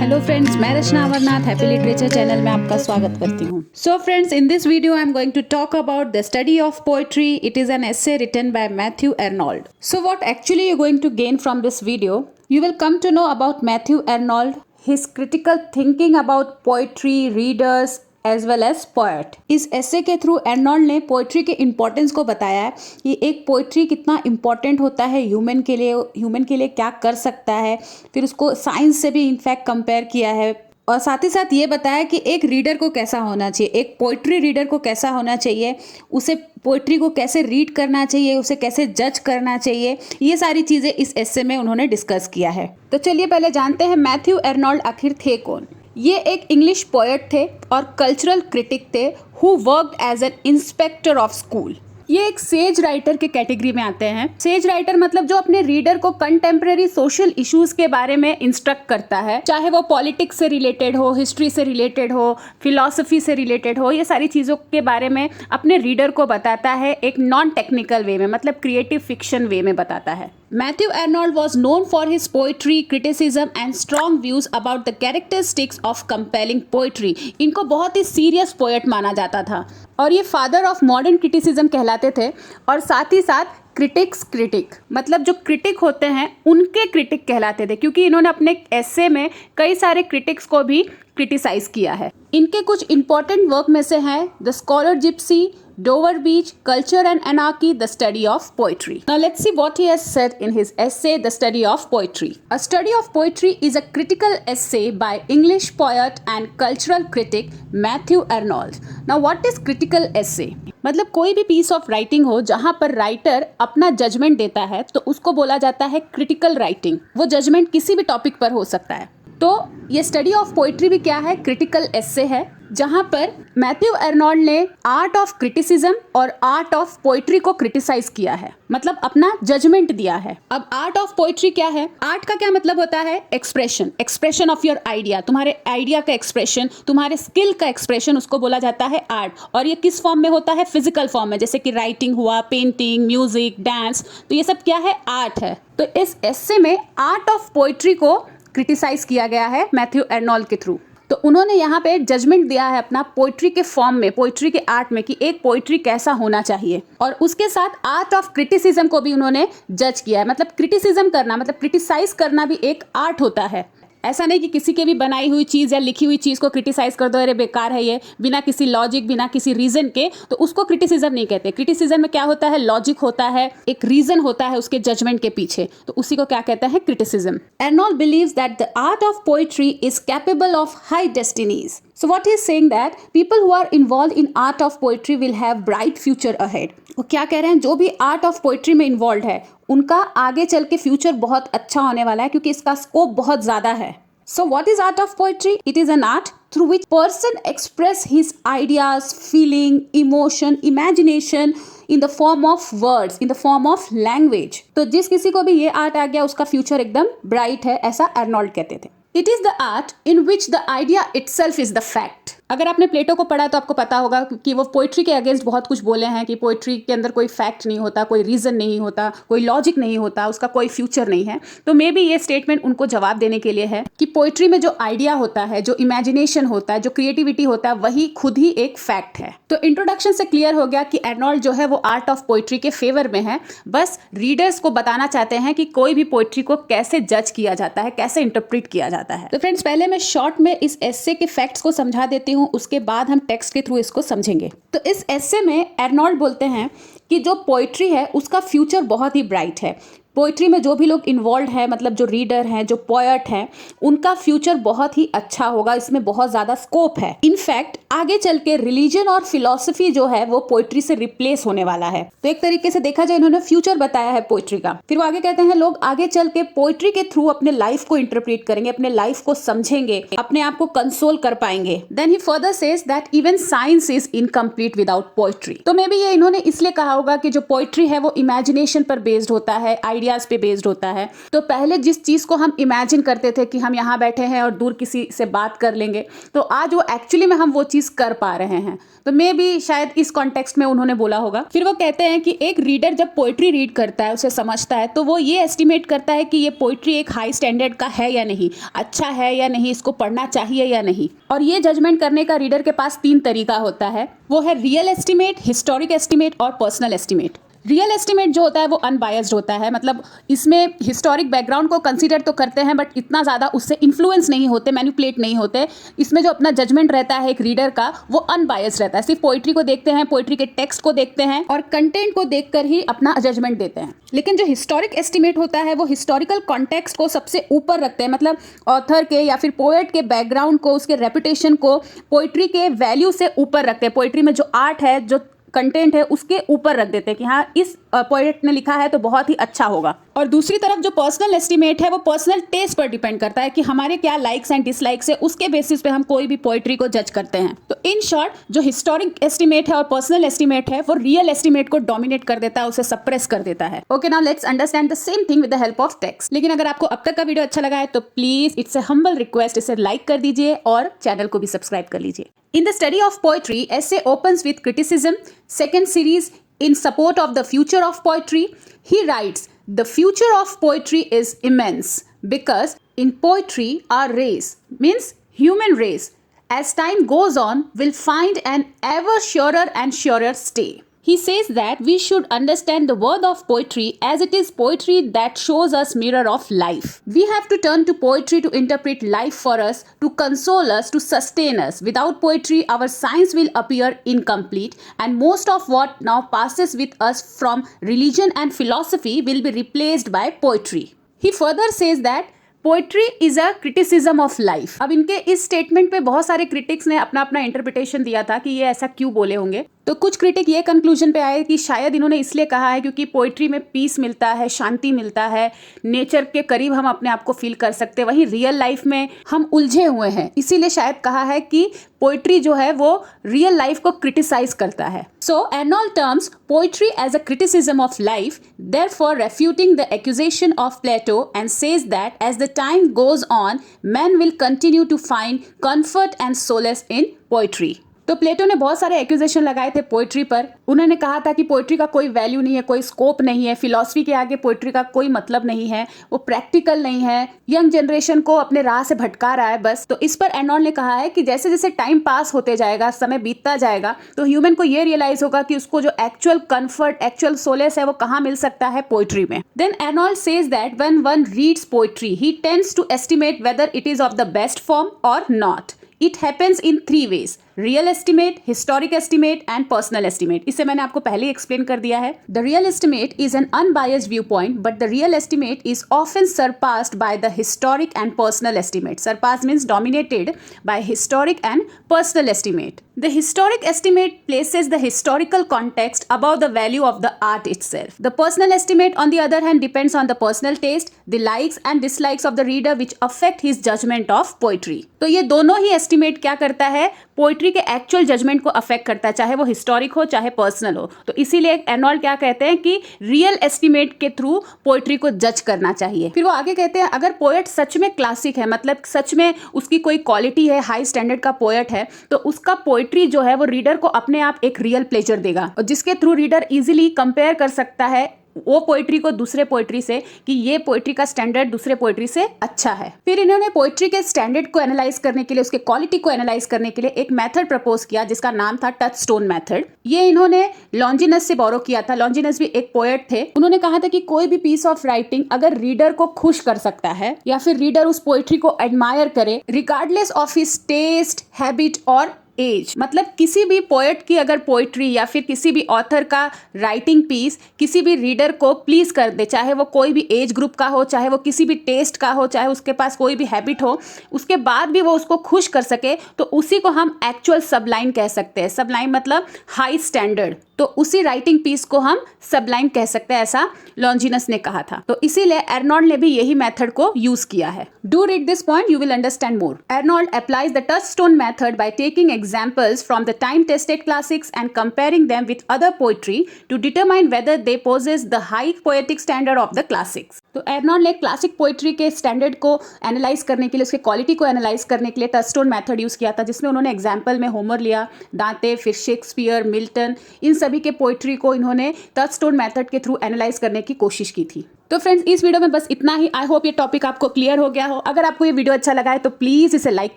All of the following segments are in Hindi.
हेलो फ्रेंड्स, मैं Rachna Amarnath happy literature channel में आपका स्वागत करती हूँ। So friends, in this video I am going to talk about the study of poetry. It is an essay written by Matthew Arnold. So what actually you're going to gain from this video? You will come to know about Matthew Arnold, his critical thinking about poetry, readers, as well as poet. इस ऐसे के थ्रू अर्नोल्ड ने पोइट्री के इम्पोर्टेंस को बताया है कि एक पोइट्री कितना इम्पोर्टेंट होता है ह्यूमन के लिए क्या कर सकता है. फिर उसको साइंस से भी इनफैक्ट कंपेयर किया है और साथ ही साथ ये बताया कि एक रीडर को कैसा होना चाहिए, एक पोइट्री रीडर को कैसा होना चाहिए, उसे पोइट्री को कैसे रीड करना चाहिए, उसे कैसे जज करना चाहिए. ये सारी चीज़ें इस ऐसे में उन्होंने डिस्कस किया है. तो चलिए पहले जानते हैं मैथ्यू अर्नोल्ड आखिर थे कौन. ये एक इंग्लिश पोएट थे और कल्चरल क्रिटिक थे who worked as an inspector of school. ये एक सेज राइटर के कैटेगरी में आते हैं. सेज राइटर मतलब जो अपने रीडर को कंटेम्प्रेरी सोशल इश्यूज के बारे में इंस्ट्रक्ट करता है, चाहे वो पॉलिटिक्स से रिलेटेड हो, हिस्ट्री से रिलेटेड हो, फिलॉसफी से रिलेटेड हो. ये सारी चीज़ों के बारे में अपने रीडर को बताता है एक नॉन टेक्निकल वे में, मतलब क्रिएटिव फिक्शन वे में बताता है. Matthew Arnold was known for his poetry, criticism and strong views about the characteristics of compelling poetry. इनको बहुत ही सीरियस पोएट माना जाता था और ये फादर ऑफ मॉडर्न क्रिटिसिज्म कहलाते थे. और साथ ही साथ क्रिटिक मतलब जो क्रिटिक होते हैं उनके क्रिटिक कहलाते थे, क्योंकि इन्होंने अपने एसे में कई सारे क्रिटिक्स को भी क्रिटिसाइज किया है. इनके कुछ इंपॉर्टेंट वर्क में से हैं the scholar Gypsy, Dover Beach, Culture and Anarchy, The Study of Poetry. Now let's see what he has said in his essay, The Study of Poetry. A Study of Poetry is a critical essay by English poet and cultural critic Matthew Arnold. Now what is critical essay? मतलब कोई भी पीस ऑफ राइटिंग हो जहाँ पर राइटर अपना जजमेंट देता है तो उसको बोला जाता है क्रिटिकल राइटिंग. वो जजमेंट किसी भी टॉपिक पर हो सकता है. तो ये स्टडी ऑफ पोइट्री भी क्या है, क्रिटिकल एस्से है, जहां पर मैथ्यू अर्नोल्ड ने आर्ट ऑफ क्रिटिसिज्म और आर्ट ऑफ पोइट्री को क्रिटिसाइज किया है, मतलब अपना जजमेंट दिया है. अब आर्ट ऑफ पोइट्री क्या है? आर्ट का क्या मतलब होता है? Expression of your idea. तुम्हारे आइडिया का एक्सप्रेशन, तुम्हारे स्किल का एक्सप्रेशन, उसको बोला जाता है आर्ट. और ये किस फॉर्म में होता है? फिजिकल फॉर्म में, जैसे कि राइटिंग हुआ, पेंटिंग, म्यूजिक, डांस. तो ये सब क्या है? आर्ट है. तो इस एस्से में आर्ट ऑफ पोइट्री को क्रिटिसाइज किया गया है मैथ्यू अर्नोल्ड के थ्रू. तो उन्होंने यहाँ पे जजमेंट दिया है अपना पोइट्री के फॉर्म में, पोइट्री के आर्ट में, कि एक पोइट्री कैसा होना चाहिए. और उसके साथ आर्ट ऑफ क्रिटिसिज्म को भी उन्होंने जज किया है. मतलब क्रिटिसिज्म करना, मतलब क्रिटिसाइज करना भी एक आर्ट होता है. ऐसा नहीं कि किसी के भी बनाई हुई चीज़ या लिखी हुई चीज़ को क्रिटिसाइज कर दो, अरे बेकार है ये, बिना किसी लॉजिक, बिना किसी रीज़न के, तो उसको क्रिटिसिज्म नहीं कहते. क्रिटिसिज्म में क्या होता है? लॉजिक होता है, एक रीज़न होता है उसके जजमेंट के पीछे, तो उसी को क्या कहते हैं? Criticism. Arnold believes that the art of poetry is capable of high destinies. So what he is saying that people who are involved in art of poetry will have bright future ahead. वो क्या कह रहे हैं? जो भी आर्ट ऑफ पोइट्री में इन्वॉल्व है उनका आगे चल के फ्यूचर बहुत अच्छा होने वाला है, क्योंकि इसका स्कोप बहुत ज्यादा है. So what is art of poetry? It is an art through which person express his ideas, feeling, emotion, imagination in the form of words, in the form of language. तो जिस किसी को भी ये आर्ट आ गया उसका फ्यूचर एकदम ब्राइट है, ऐसा अर्नोल्ड कहते थे. It is the art in which the idea itself is the fact. अगर आपने प्लेटो को पढ़ा तो आपको पता होगा कि वो पोइट्री के अगेंस्ट बहुत कुछ बोले हैं कि पोइट्री के अंदर कोई फैक्ट नहीं होता, कोई रीज़न नहीं होता, कोई लॉजिक नहीं होता, उसका कोई फ्यूचर नहीं है. तो मे बी ये स्टेटमेंट उनको जवाब देने के लिए है कि पोइट्री में जो आइडिया होता है, जो इमेजिनेशन होता है, जो क्रिएटिविटी होता है, वही खुद ही एक फैक्ट है. तो इंट्रोडक्शन से क्लियर हो गया कि अर्नोल्ड जो है वो आर्ट ऑफ पोइट्री के फेवर में है. बस रीडर्स को बताना चाहते हैं कि कोई भी पोइट्री को कैसे जज किया जाता है, कैसे इंटरप्रेट किया जाता है. तो फ्रेंड्स, पहले मैं शॉर्ट में इस एस्से के फैक्ट्स को समझा देती हूँ, उसके बाद हम टेक्स्ट के थ्रू इसको समझेंगे. तो इस एस्से में अर्नोल्ड बोलते हैं कि जो पोइट्री है उसका फ्यूचर बहुत ही ब्राइट है. पोइट्री में जो भी लोग इन्वॉल्व है, मतलब जो रीडर हैं, जो पोएट हैं, उनका फ्यूचर बहुत ही अच्छा होगा. इसमें बहुत ज़्यादा स्कोप है. इनफैक्ट आगे चल के रिलीजन और फिलॉसफी जो है वो पोइट्री से रिप्लेस होने वाला है. तो एक तरीके से देखा जाए इन्होंने फ्यूचर बताया है पोइट्री का. फिर वो आगे कहते हैं लोग आगे चल के पोइट्री के थ्रू अपने लाइफ को इंटरप्रेट करेंगे, अपने लाइफ को समझेंगे, अपने आप को कंसोल कर पाएंगे. Then he further says that even science is incomplete without poetry. तो मे बी ये इन्होंने इसलिए कहा होगा कि जो पोइट्री है वो इमेजिनेशन पर बेस्ड होता है, आइडियाज पे बेस्ड होता है। तो पहले जिस चीज को हम इमेजिन करते थे कि हम यहाँ बैठे हैं और दूर किसी से बात कर लेंगे, तो आज वो एक्चुअली में हम वो चीज कर पा रहे हैं। तो मे भी शायद इस कॉन्टेक्स्ट में उन्होंने बोला होगा। फिर वो कहते हैं कि एक रीडर जब पोइट्री रीड करता है, उसे समझता है, तो वो ये एस्टिमेट करता है कि ये पोइट्री एक हाई स्टैंडर्ड का है या नहीं, अच्छा है या नहीं, इसको पढ़ना चाहिए या नहीं। और ये जजमेंट करने का रीडर के पास 3 तरीका होता है, वो है रियल एस्टिमेट, हिस्टोरिक एस्टिमेट और पर्सनल एस्टिमेट। रियल एस्टिमेट जो होता है वो अनबायस्ड होता है, मतलब इसमें हिस्टोरिक बैकग्राउंड को कंसीडर तो करते हैं बट इतना ज़्यादा उससे इन्फ्लुएंस नहीं होते, मैनिपुलेट नहीं होते। इसमें जो अपना जजमेंट रहता है एक रीडर का वो अनबायस्ड रहता है, सिर्फ पोइट्री को देखते हैं, पोइट्री के टेक्स्ट को देखते हैं और कंटेंट को देखकर ही अपना जजमेंट देते हैं। लेकिन जो हिस्टोरिक एस्टिमेट होता है वो हिस्टोरिकल कॉन्टेक्स्ट को सबसे ऊपर रखते हैं, मतलब ऑथर के या फिर पोएट के बैकग्राउंड को, उसके रेपुटेशन को पोइट्री के वैल्यू से ऊपर रखते हैं। पोइट्री में जो आर्ट है, जो कंटेंट है, उसके ऊपर रख देते हैं कि हाँ इस पोएट ने लिखा है तो बहुत ही अच्छा होगा। और दूसरी तरफ जो पर्सनल एस्टिमेट है वो पर्सनल टेस्ट पर डिपेंड करता है कि हमारे क्या लाइक्स एंड डिसलाइक्स है, उसके बेसिस पे हम कोई भी पोएट्री को जज करते हैं। तो इन शॉर्ट जो हिस्टोरिक एस्टिमेट है और पर्सनल एस्टिमेट है वो रियल एस्टिमेट को डोमिनेट कर देता है, उसे सप्रेस कर देता है। Okay, now let's understand the same thing with the help of text. लेकिन अगर आपको अब तक का वीडियो अच्छा लगा है तो please it's a humble request, इसे लाइक कर दीजिए और चैनल को भी सब्सक्राइब कर लीजिए। In the study of poetry, essay opens with criticism. Second series, in support of the future of poetry, he writes, "The future of poetry is immense because in poetry, our race, means human race, as time goes on, will find an ever surer and surer stay." He says that we should understand the worth of poetry as it is poetry that shows us mirror of life. We have to turn to poetry to interpret life for us, to console us, to sustain us. Without poetry, our science will appear incomplete, and most of what now passes with us from religion and philosophy will be replaced by poetry. He further says that poetry is a criticism of life. अब इनके इस स्टेटमेंट पे बहुत सारे क्रिटिक्स ने अपना अपना इंटरप्रिटेशन दिया था कि ये ऐसा क्यों बोले होंगे। तो कुछ क्रिटिक ये कंक्लूजन पे आए कि शायद इन्होंने इसलिए कहा है क्योंकि पोइट्री में पीस मिलता है, शांति मिलता है, नेचर के करीब हम अपने आप को फील कर सकते हैं, वहीं रियल लाइफ में हम उलझे हुए हैं, इसीलिए शायद कहा है कि पोइट्री जो है वो रियल लाइफ को क्रिटिसाइज करता है। सो Arnold terms poetry as a criticism of life, therefore refuting the accusation of Plato, and says that as the time goes on, men will continue to find comfort and solace in poetry. तो प्लेटो ने बहुत सारे एक्यूजेशन लगाए थे पोइट्री पर। उन्होंने कहा था कि पोइट्री का कोई वैल्यू नहीं है, कोई स्कोप नहीं है, फिलॉसफी के आगे पोइट्री का कोई मतलब नहीं है, वो प्रैक्टिकल नहीं है, यंग जनरेशन को अपने राह से भटका रहा है बस। तो इस पर एर्नोल्ड ने कहा है कि जैसे जैसे टाइम पास होते जाएगा, समय बीतता जाएगा, तो ह्यूमन को ये रियलाइज होगा कि उसको जो एक्चुअल कंफर्ट, एक्चुअल सोलेस है वो कहाँ मिल सकता है, पोइट्री में। Then Arnold says that when one reads poetry he tends to estimate whether it is of the best form और नॉट। It happens in 3 ways: real estimate, historic estimate and personal estimate. इसे मैंने आपको पहले एक्सप्लेन कर दिया है। The real estimate is an unbiased viewpoint, but the real estimate is often surpassed by the historic and personal estimate. Surpass means dominated bye historic and personal estimate. The historic estimate places the historical context above the value of the art itself. The personal estimate, on the other hand, depends on the personal taste, the likes and dislikes of the reader, which affect his judgment of poetry. तो ये दोनों ही estimate क्या करता है, पोइट्री के एक्चुअल जजमेंट को अफेक्ट करता है, चाहे वो हिस्टोरिक हो चाहे पर्सनल हो। तो इसीलिए एर्नोल्ड क्या कहते हैं कि रियल एस्टिमेट के थ्रू पोइट्री को जज करना चाहिए। फिर वो आगे कहते हैं अगर पोएट सच में क्लासिक है, मतलब सच में उसकी कोई क्वालिटी है, हाई स्टैंडर्ड का पोएट है, तो उसका पोइट्री जो है वो रीडर को अपने आप एक रियल प्लेजर देगा, और जिसके थ्रू रीडर इजीली कंपेयर कर सकता है वो पोइट्री को दूसरे पोइट्री से कि ये पोइट्री का स्टैंडर्ड दूसरे पोइट्री से अच्छा है। फिर इन्होंने पोइट्री के स्टैंडर्ड को एनालाइज करने के लिए, उसके क्वालिटी को एनालाइज करने के लिए एक मेथड प्रपोज किया जिसका नाम था टच स्टोन मेथड। ये इन्होंने लॉन्जिनस से बोरो किया था। लॉन्जिनस भी एक पोएट थे। उन्होंने कहा था कि कोई भी पीस ऑफ राइटिंग अगर रीडर को खुश कर सकता है या फिर रीडर उस पोइट्री को एडमायर करे regardless of his taste, habit और एज, मतलब किसी भी पोएट की अगर पोइट्री या फिर किसी भी ऑथर का राइटिंग पीस किसी भी रीडर को प्लीज कर दे, चाहे वो कोई भी एज ग्रुप का हो, चाहे वो किसी भी टेस्ट का हो, चाहे उसके पास कोई भी हैबिट हो, उसके बाद भी वो उसको खुश कर सके, तो उसी को हम एक्चुअल सबलाइन कह सकते हैं। सबलाइन मतलब हाई स्टैंडर्ड, तो उसी राइटिंग पीस को हम सबलाइन कह सकते हैं, ऐसा लॉन्जिनस ने कहा था। तो इसीलिए एर्नोल्ड ने भी यही मेथड को यूज किया है। Do read this point, you will understand more. Arnold applies the touch stone method by taking examples from the time tested classics and comparing them with other poetry to determine whether they possess the high poetic standard of the classics. तो एर्नॉल्ड ने क्लासिक पोइट्री के स्टैंडर्ड को एनालाइज करने के लिए, उसके क्वालिटी को एनालाइज करने के लिए टचस्टोन मेथड यूज़ किया था, जिसमें उन्होंने एग्जाम्पल में होमर लिया, दांते, फिर शेक्सपियर, मिल्टन, इन सभी के पोइट्री को इन्होंने टचस्टोन मेथड के थ्रू एनालाइज करने की कोशिश की थी। तो फ्रेंड्स, इस वीडियो में बस इतना ही। आई होप ये टॉपिक आपको क्लियर हो गया हो। अगर आपको ये वीडियो अच्छा लगा है तो प्लीज़ इसे लाइक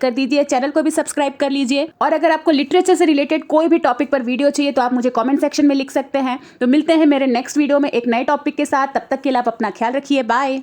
कर दीजिए, चैनल को भी सब्सक्राइब कर लीजिए, और अगर आपको लिटरेचर से रिलेटेड कोई भी टॉपिक पर वीडियो चाहिए तो आप मुझे कमेंट सेक्शन में लिख सकते हैं। तो मिलते हैं मेरे नेक्स्ट वीडियो में एक नए टॉपिक के साथ। तब तक के लिए आप अपना ख्याल रखिए। बाय।